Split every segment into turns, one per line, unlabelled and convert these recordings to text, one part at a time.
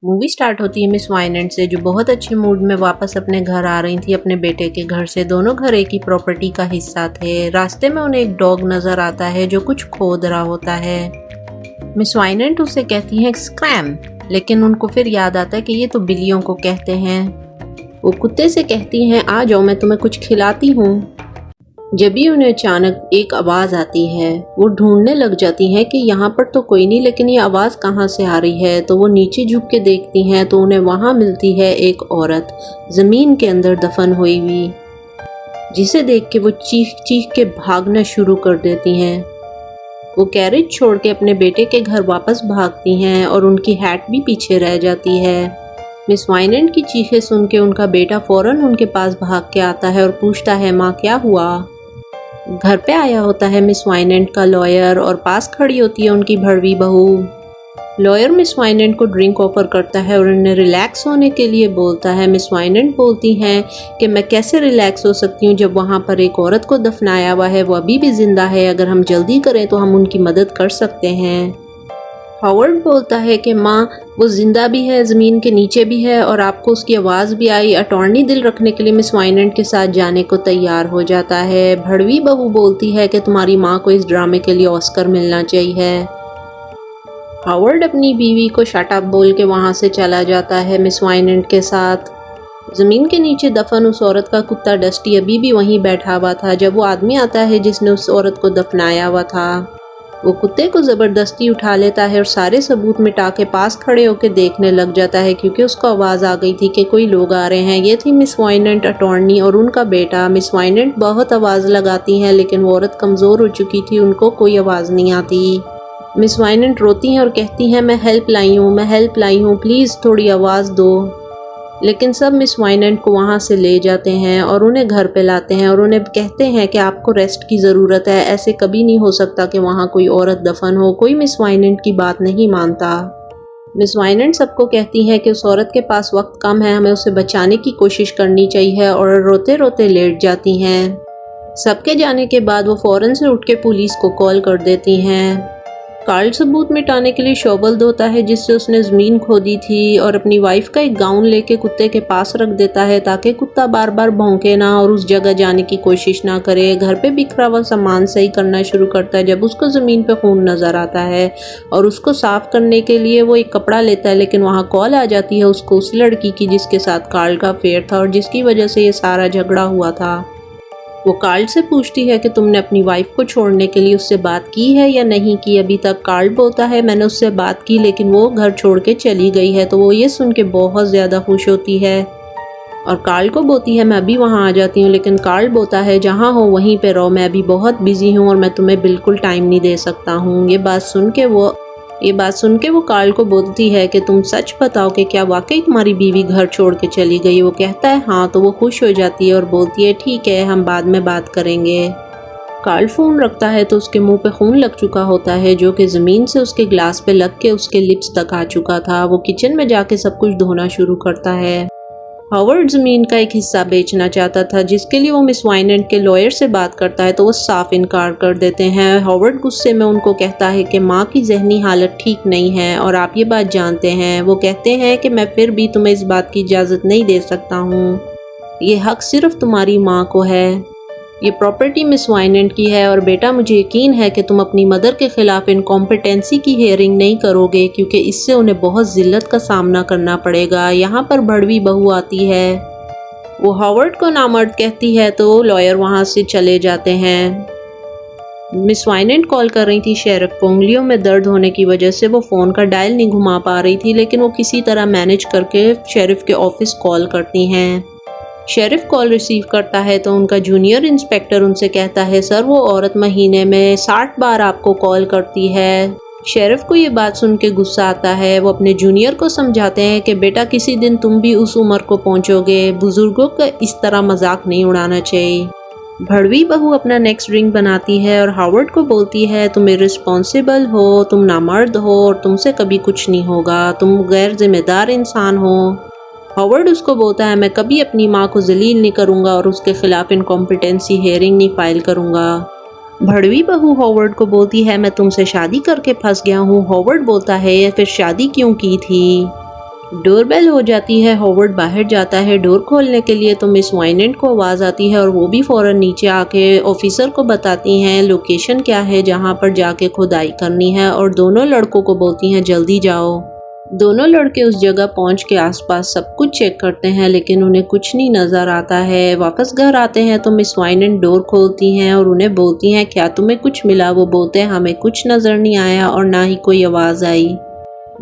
Movie start होती है miss वाइनेंट से, जो बहुत अच्छे मूड में वापस अपने घर आ रही थी अपने बेटे के घर से। दोनों घर एक ही प्रॉपर्टी का हिस्सा थे। रास्ते में उन्हें एक डॉग नजर आता है जो कुछ खोद रहा होता है। मिस वाइनेंट उसे कहती हैं स्क्रैम, लेकिन उनको फिर याद आता है कि ये तो बिल्लियों को कहते हैं। वो कुत्ते से कहती हैं आ जाओ मैं तुम्हें कुछ खिलाती हूँ। जब भी उन्हें अचानक एक आवाज़ आती है, वो ढूंढने लग जाती हैं कि यहाँ पर तो कोई नहीं, लेकिन ये आवाज़ कहाँ से आ रही है। तो वो नीचे झुक के देखती हैं तो उन्हें वहाँ मिलती है एक औरत ज़मीन के अंदर दफन हुई हुई, जिसे देख के वो चीख चीख के भागना शुरू कर देती हैं। वो कैरेज छोड़ के अपने बेटे के घर वापस भागती हैं और उनकी हैट भी पीछे रह जाती है। मिस वाइनेंट की चीखें सुन के उनका बेटा फ़ौरन उनके पास भाग के आता है और पूछता है माँ क्या हुआ। घर पे आया होता है मिस वाइनेंट का लॉयर और पास खड़ी होती है उनकी भड़वी बहू। लॉयर मिस वाइनेंट को ड्रिंक ऑफर करता है और उन्हें रिलैक्स होने के लिए बोलता है। मिस वाइनेंट बोलती हैं कि मैं कैसे रिलैक्स हो सकती हूँ जब वहाँ पर एक औरत को दफनाया हुआ है, वो अभी भी जिंदा है। अगर हम जल्दी करें तो हम उनकी मदद कर सकते हैं। हॉवर्ड बोलता है कि माँ वो जिंदा भी है, ज़मीन के नीचे भी है और आपको उसकी आवाज़ भी आई। अटॉर्नी दिल रखने के लिए मिस वाइनेंट के साथ जाने को तैयार हो जाता है। भड़वी बहू बोलती है कि तुम्हारी माँ को इस ड्रामे के लिए ऑस्कर मिलना चाहिए। हॉवर्ड अपनी बीवी को शट अप बोल के वहाँ से चला जाता है मिस वाइनेंट के साथ। ज़मीन के नीचे दफन उस औरत का कुत्ता डस्टी अभी भी वहीं बैठा हुआ था जब वो आदमी आता है जिसने उस औरत को दफनाया हुआ था। वो कुत्ते को ज़बरदस्ती उठा लेता है और सारे सबूत मिटा के पास खड़े होकर देखने लग जाता है, क्योंकि उसको आवाज़ आ गई थी कि कोई लोग आ रहे हैं। ये थी मिस वाइनेंट, अटॉर्नी और उनका बेटा। मिस वाइनेंट बहुत आवाज़ लगाती हैं लेकिन वो औरत कमज़ोर हो चुकी थी, उनको कोई आवाज़ नहीं आती। मिस वाइनेंट रोती हैं और कहती हैं मैं हेल्प लाई हूँ, प्लीज़ थोड़ी आवाज़ दो। लेकिन सब मिस वाइनेंट को वहाँ से ले जाते हैं और उन्हें घर पे लाते हैं और उन्हें कहते हैं कि आपको रेस्ट की ज़रूरत है, ऐसे कभी नहीं हो सकता कि वहाँ कोई औरत दफन हो। कोई मिस वाइनेंट की बात नहीं मानता। मिस वाइनेंट सबको कहती हैं कि उस औरत के पास वक्त कम है, हमें उसे बचाने की कोशिश करनी चाहिए और रोते रोते लेट जाती हैं। सबके जाने के बाद वो फ़ौरन से उठ के पुलिस को कॉल कर देती हैं। कार्ल सबूत मिटाने के लिए शोबल धोता है जिससे उसने ज़मीन खोदी थी और अपनी वाइफ का एक गाउन लेके कुत्ते के पास रख देता है ताकि कुत्ता बार बार भौंके ना और उस जगह जाने की कोशिश ना करे। घर पे बिखरा हुआ सामान सही करना शुरू करता है जब उसको ज़मीन पे खून नज़र आता है और उसको साफ़ करने के लिए वो एक कपड़ा लेता है, लेकिन वहाँ कॉल आ जाती है उसको उस लड़की की जिसके साथ कार्ल का अफेयर था और जिसकी वजह से ये सारा झगड़ा हुआ था। वो कार्ल से पूछती है कि तुमने अपनी वाइफ को छोड़ने के लिए उससे बात की है या नहीं की अभी तक। कार्ल बोलता है मैंने उससे बात की लेकिन वो घर छोड़ के चली गई है। तो वो ये सुन के बहुत ज़्यादा खुश होती है और कार्ल को बोलती है मैं अभी वहाँ आ जाती हूँ, लेकिन कार्ल बोलता है जहाँ हो वहीं पे रहो, मैं अभी बहुत बिजी हूँ और मैं तुम्हें बिल्कुल टाइम नहीं दे सकता हूँ। ये बात सुन के वो कार्ल को बोलती है कि तुम सच बताओ कि क्या वाकई तुम्हारी बीवी घर छोड़ के चली गई। वो कहता है हाँ। तो वो खुश हो जाती है और बोलती है ठीक है हम बाद में बात करेंगे। कार्ल फ़ोन रखता है तो उसके मुंह पे खून लग चुका होता है जो कि ज़मीन से उसके ग्लास पे लग के उसके लिप्स तक आ चुका था। वो किचन में जाके सब कुछ धोना शुरू करता है। हॉवर्ड ज़मीन का एक हिस्सा बेचना चाहता था जिसके लिए वो मिस वाइनेंट के लॉयर से बात करता है तो वो साफ इनकार कर देते हैं। हॉवर्ड गुस्से में उनको कहता है कि माँ की जहनी हालत ठीक नहीं है और आप ये बात जानते हैं। वो कहते हैं कि मैं फिर भी तुम्हें इस बात की इजाज़त नहीं दे सकता हूँ, ये हक सिर्फ तुम्हारी माँ को है। ये प्रॉपर्टी मिस वाइनेंट की है और बेटा मुझे यकीन है कि तुम अपनी मदर के खिलाफ इनकॉम्पिटेंसी की हेयरिंग नहीं करोगे, क्योंकि इससे उन्हें बहुत जिल्लत का सामना करना पड़ेगा। यहाँ पर भड़वी बहू आती है, वो हॉवर्ड को नामर्द कहती है तो लॉयर वहाँ से चले जाते हैं। मिस वाइनेंट कॉल कर रही थी शेरिफ को। उंगलियों में दर्द होने की वजह से वो फ़ोन का डायल नहीं घुमा पा रही थी, लेकिन वो किसी तरह मैनेज करके शेरिफ के ऑफिस कॉल करती हैं। शेरिफ कॉल रिसीव करता है तो उनका जूनियर इंस्पेक्टर उनसे कहता है सर वो औरत महीने में 60 बार आपको कॉल करती है। शेरिफ को ये बात सुन के गुस्सा आता है। वो अपने जूनियर को समझाते हैं कि बेटा किसी दिन तुम भी उस उम्र को पहुंचोगे, बुजुर्गों का इस तरह मजाक नहीं उड़ाना चाहिए। भड़वी बहू अपना नेक्स्ट ड्रिंक बनाती है और हॉवर्ड को बोलती है तुम इर्रिस्पॉन्सिबल हो, तुम नामर्द हो और तुमसे कभी कुछ नहीं होगा, तुम गैर जिम्मेदार इंसान हो। हॉवर्ड उसको बोलता है मैं कभी अपनी माँ को जलील नहीं करूँगा और उसके खिलाफ इनकॉम्पिटेंसी हेयरिंग नहीं फाइल करूँगा। भड़वी बहू हॉवर्ड को बोलती है मैं तुमसे शादी करके फंस गया हूँ। हॉवर्ड बोलता है फिर शादी क्यों की थी। डोरबेल हो जाती है। हॉवर्ड बाहर जाता है डोर खोलने के लिए तो मिस वाइनेंट को आवाज़ आती है और वो भी फ़ौरन नीचे आके ऑफिसर को बताती हैं लोकेशन क्या है जहाँ पर जाके खुदाई करनी है और दोनों लड़कों को बोलती हैं जल्दी जाओ। दोनों लड़के उस जगह पहुंच के आसपास सब कुछ चेक करते हैं लेकिन उन्हें कुछ नहीं नज़र आता है। वापस घर आते हैं तो मिस वाइनेंट डोर खोलती हैं और उन्हें बोलती हैं क्या तुम्हें कुछ मिला। वो बोलते हैं हमें कुछ नज़र नहीं आया और ना ही कोई आवाज़ आई।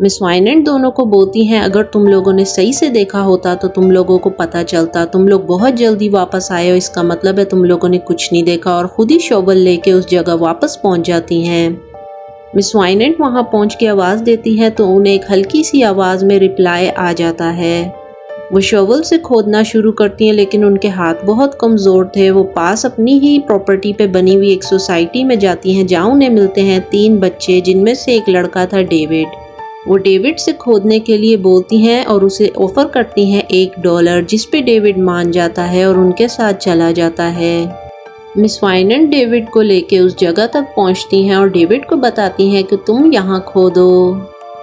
मिस वाइनेंट दोनों को बोलती हैं अगर तुम लोगों ने सही से देखा होता तो तुम लोगों को पता चलता। तुम लोग बहुत जल्दी वापस आए हो, इसका मतलब है तुम लोगों ने कुछ नहीं देखा। और खुद ही शोवल लेके उस जगह वापस पहुंच जाती हैं। मिस वाइनेंट वहां पहुंच के आवाज़ देती हैं तो उन्हें एक हल्की सी आवाज़ में रिप्लाई आ जाता है। वो शोवल से खोदना शुरू करती हैं लेकिन उनके हाथ बहुत कमज़ोर थे। वो पास अपनी ही प्रॉपर्टी पे बनी हुई एक सोसाइटी में जाती हैं जहाँ उन्हें मिलते हैं 3 बच्चे जिनमें से एक लड़का था डेविड। वो डेविड से खोदने के लिए बोलती हैं और उसे ऑफ़र करती हैं $1 जिस पे डेविड मान जाता है और उनके साथ चला जाता है। मिस वाइनेंट डेविड को लेके उस जगह तक पहुंचती हैं और डेविड को बताती हैं कि तुम यहाँ खोदो।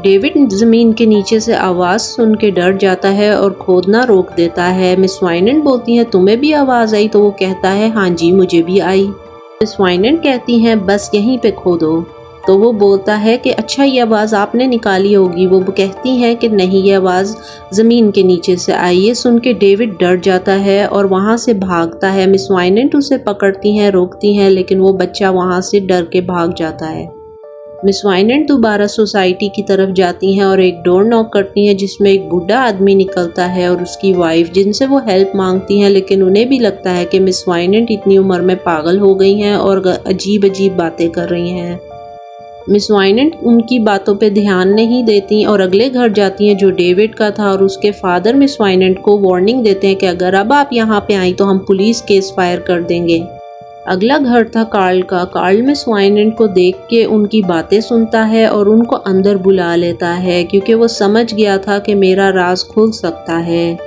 डेविड ज़मीन के नीचे से आवाज़ सुन के डर जाता है और खोदना रोक देता है। मिस वाइनेंट बोलती हैं तुम्हें भी आवाज़ आई तो वो कहता है हाँ जी मुझे भी आई। मिस वाइनेंट कहती हैं बस यहीं पे खोदो तो वो बोलता है कि अच्छा ये आवाज़ आपने निकाली होगी। वो कहती हैं कि नहीं ये आवाज़ ज़मीन के नीचे से आई। ये सुन के डेविड डर जाता है और वहाँ से भागता है। मिस वाइनेंट उसे पकड़ती हैं रोकती हैं लेकिन वो बच्चा वहाँ से डर के भाग जाता है। मिस वाइनेंट दोबारा सोसाइटी की तरफ जाती हैं और एक डोर नॉक करती हैं जिसमें एक बूढ़ा आदमी निकलता है और उसकी वाइफ जिनसे वो हेल्प मांगती हैं लेकिन उन्हें भी लगता है कि मिस वाइनेंट इतनी उम्र में पागल हो गई हैं और अजीब अजीब बातें कर रही हैं। मिस वाइनेंट उनकी बातों पे ध्यान नहीं देती और अगले घर जाती हैं जो डेविड का था और उसके फादर मिस वाइनेंट को वार्निंग देते हैं कि अगर अब आप यहाँ पे आई तो हम पुलिस केस फायर कर देंगे। अगला घर था कार्ल का। कार्ल मिस वाइनेंट को देख के उनकी बातें सुनता है और उनको अंदर बुला लेता है क्योंकि वो समझ गया था कि मेरा राज खुल सकता है।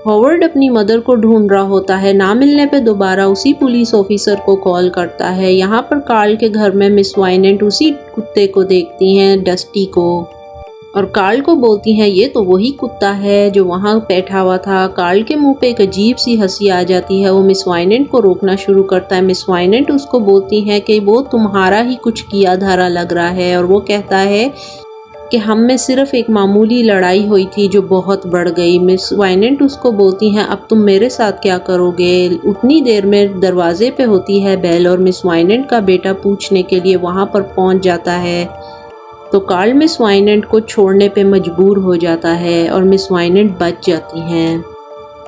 हॉवर्ड अपनी मदर को ढूंढ रहा होता है। ना मिलने पे दोबारा उसी पुलिस ऑफिसर को कॉल करता है। यहाँ पर कार्ल के घर में मिस वाइनेंट उसी कुत्ते को देखती हैं डस्टी को और कार्ल को बोलती हैं ये तो वही कुत्ता है जो वहाँ बैठा हुआ था। कार्ल के मुंह पे एक अजीब सी हंसी आ जाती है। वो मिस वाइनेंट को रोकना शुरू करता है। मिस वाइनेंट उसको बोलती हैं कि वो तुम्हारा ही कुछ किया धारा लग रहा है और वो कहता है कि हम में सिर्फ एक मामूली लड़ाई हुई थी जो बहुत बढ़ गई। मिस वाइनेंट उसको बोलती हैं अब तुम मेरे साथ क्या करोगे। उतनी देर में दरवाजे पे होती है बेल और मिस वाइनेंट का बेटा पूछने के लिए वहाँ पर पहुँच जाता है तो कार्ल मिस वाइनेंट को छोड़ने पे मजबूर हो जाता है और मिस वाइनेंट बच जाती हैं।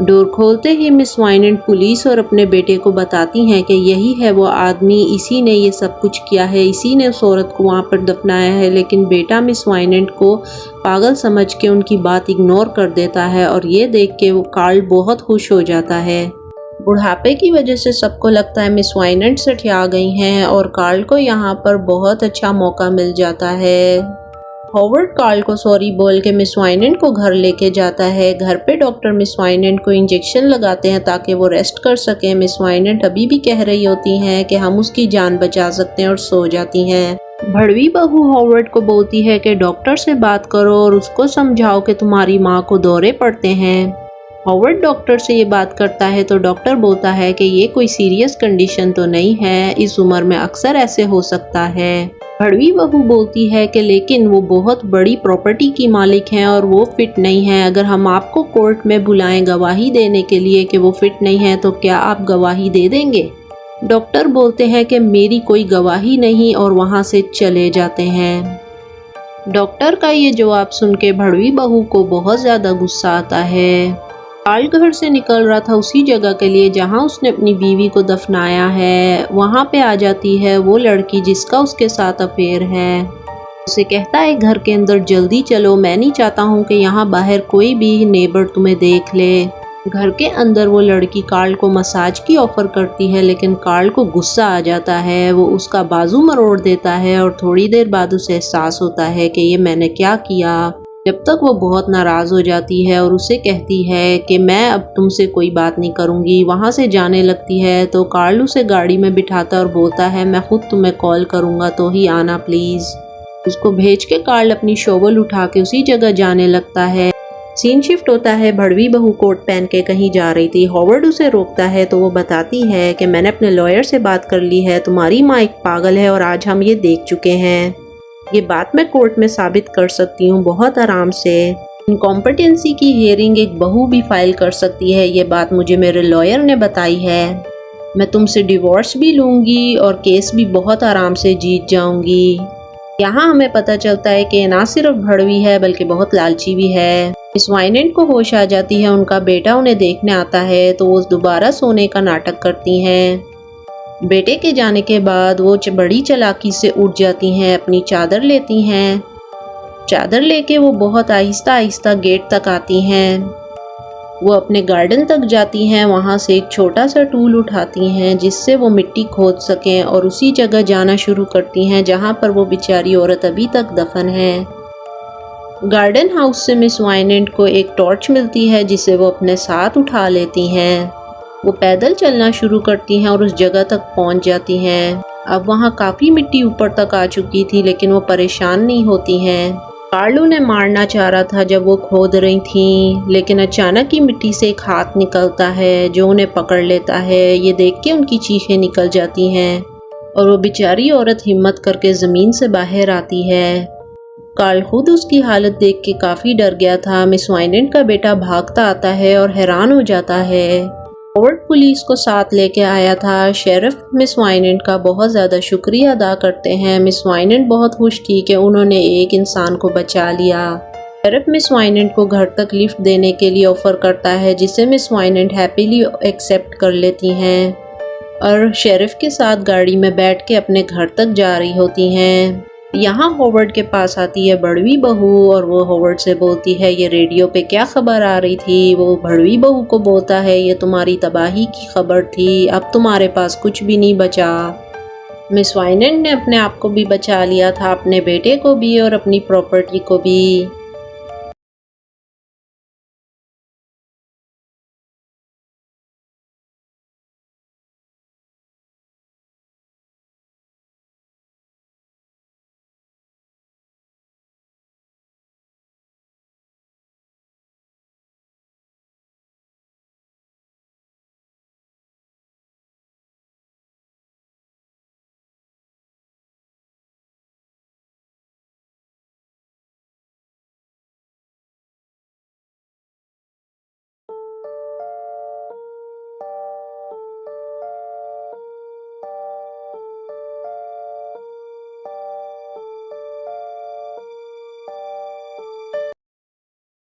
डोर खोलते ही मिस वाइनेंट पुलिस और अपने बेटे को बताती हैं कि यही है वो आदमी, इसी ने ये सब कुछ किया है, इसी ने उस औरत को वहाँ पर दफनाया है। लेकिन बेटा मिस वाइनेंट को पागल समझ के उनकी बात इग्नोर कर देता है और ये देख के वो कार्ल बहुत खुश हो जाता है। बुढ़ापे की वजह से सबको लगता है मिस वाइनेंट सठिया गई हैं और कार्ल को यहाँ पर बहुत अच्छा मौका मिल जाता है। हॉवर्ड कार्ल को सॉरी बोल के मिस वाइनेंट को घर लेके जाता है। घर पे डॉक्टर मिस वाइनेंट को इंजेक्शन लगाते हैं ताकि वो रेस्ट कर सकें। मिस वाइनेंट अभी भी कह रही होती हैं कि हम उसकी जान बचा सकते हैं और सो जाती हैं। भड़वी बहू हॉवर्ड को बोलती है कि डॉक्टर से बात करो और उसको समझाओ कि तुम्हारी माँ को दौरे पड़ते हैं। हॉवर्ड डॉक्टर से ये बात करता है तो डॉक्टर बोलता है कि ये कोई सीरियस कंडीशन तो नहीं है, इस उम्र में अक्सर ऐसे हो सकता है। भड़वी बहू बोलती है कि लेकिन वो बहुत बड़ी प्रॉपर्टी की मालिक हैं और वो फिट नहीं है। अगर हम आपको कोर्ट में बुलाएं गवाही देने के लिए कि वो फिट नहीं है तो क्या आप गवाही दे देंगे। डॉक्टर बोलते हैं कि मेरी कोई गवाही नहीं और वहाँ से चले जाते हैं। डॉक्टर का ये जवाब सुन के भड़वी बहू को बहुत ज़्यादा गुस्सा आता है। कार्ल घर से निकल रहा था उसी जगह के लिए जहां उसने अपनी बीवी को दफनाया है। वहां पे आ जाती है वो लड़की जिसका उसके साथ अफेयर है। उसे कहता है घर के अंदर जल्दी चलो, मैं नहीं चाहता हूं कि यहाँ बाहर कोई भी नेबर तुम्हें देख ले। घर के अंदर वो लड़की कार्ल को मसाज की ऑफर करती है लेकिन कार्ल को गुस्सा आ जाता है। वो उसका बाजू मरोड़ देता है और थोड़ी देर बाद उसे एहसास होता है कि ये मैंने क्या किया। जब तक वो बहुत नाराज़ हो जाती है और उसे कहती है कि मैं अब तुमसे कोई बात नहीं करूँगी। वहाँ से जाने लगती है तो कार्ल उसे गाड़ी में बिठाता और बोलता है मैं खुद तुम्हें कॉल करूँगा तो ही आना प्लीज़। उसको भेज के कार्ल अपनी शोवल उठा के उसी जगह जाने लगता है। सीन शिफ्ट होता है, भड़वी बहू कोट पहन के कहीं जा रही थी। हॉवर्ड उसे रोकता है तो वो बताती है कि मैंने अपने लॉयर से बात कर ली है, तुम्हारी माँ एक पागल है और आज हम ये देख चुके हैं। ये बात मैं कोर्ट में साबित कर सकती हूँ बहुत आराम से। इनकॉम्पिटेंसी की हियरिंग एक बहू भी फाइल कर सकती है, ये बात मुझे मेरे लॉयर ने बताई है। मैं तुमसे डिवोर्स भी लूँगी और केस भी बहुत आराम से जीत जाऊँगी। यहाँ हमें पता चलता है कि ना सिर्फ भड़वी है बल्कि बहुत लालची भी है। मिस वाइनेंट को होश आ जाती है, उनका बेटा उन्हें देखने आता है तो वो दोबारा सोने का नाटक करती हैं। बेटे के जाने के बाद वो बड़ी चालाकी से उठ जाती हैं, अपनी चादर लेती हैं। चादर लेके वो बहुत आहिस्ता आहिस्ता गेट तक आती हैं। वो अपने गार्डन तक जाती हैं, वहाँ से एक छोटा सा टूल उठाती हैं जिससे वो मिट्टी खोद सकें और उसी जगह जाना शुरू करती हैं जहाँ पर वो बेचारी औरत अभी तक दफन है। गार्डन हाउस से मिस वाइनेंट को एक टॉर्च मिलती है जिसे वो अपने साथ उठा लेती हैं। वो पैदल चलना शुरू करती हैं और उस जगह तक पहुंच जाती हैं। अब वहां काफ़ी मिट्टी ऊपर तक आ चुकी थी लेकिन वो परेशान नहीं होती हैं। कार्ल उन्हें मारना चाह रहा था जब वो खोद रही थीं, लेकिन अचानक ही मिट्टी से एक हाथ निकलता है जो उन्हें पकड़ लेता है। ये देख के उनकी चीखें निकल जाती हैं और वो बेचारी औरत हिम्मत करके ज़मीन से बाहर आती है। कार्ल खुद उसकी हालत देख के काफ़ी डर गया था। मिस वाइनेंट का बेटा भागता आता है और हैरान हो जाता है। हॉवर्ड पुलिस को साथ लेके आया था। शेरिफ मिस वाइनेंट का बहुत ज़्यादा शुक्रिया अदा करते हैं। मिस वाइनेंट बहुत खुश थी कि उन्होंने एक इंसान को बचा लिया। शेरिफ मिस वाइनेंट को घर तक लिफ्ट देने के लिए ऑफ़र करता है जिसे मिस वाइनेंट हैप्पीली एक्सेप्ट कर लेती हैं और शेरिफ के साथ गाड़ी में बैठ के अपने घर तक जा रही होती हैं। यहाँ हॉवर्ड के पास आती है भड़वी बहू और वो हॉवर्ड से बोलती है ये रेडियो पे क्या खबर आ रही थी। वो भड़वी बहू को बोलता है ये तुम्हारी तबाही की खबर थी, अब तुम्हारे पास कुछ भी नहीं बचा। मिस वाइनेंट ने अपने आप को भी बचा लिया था, अपने बेटे को भी और अपनी प्रॉपर्टी को भी।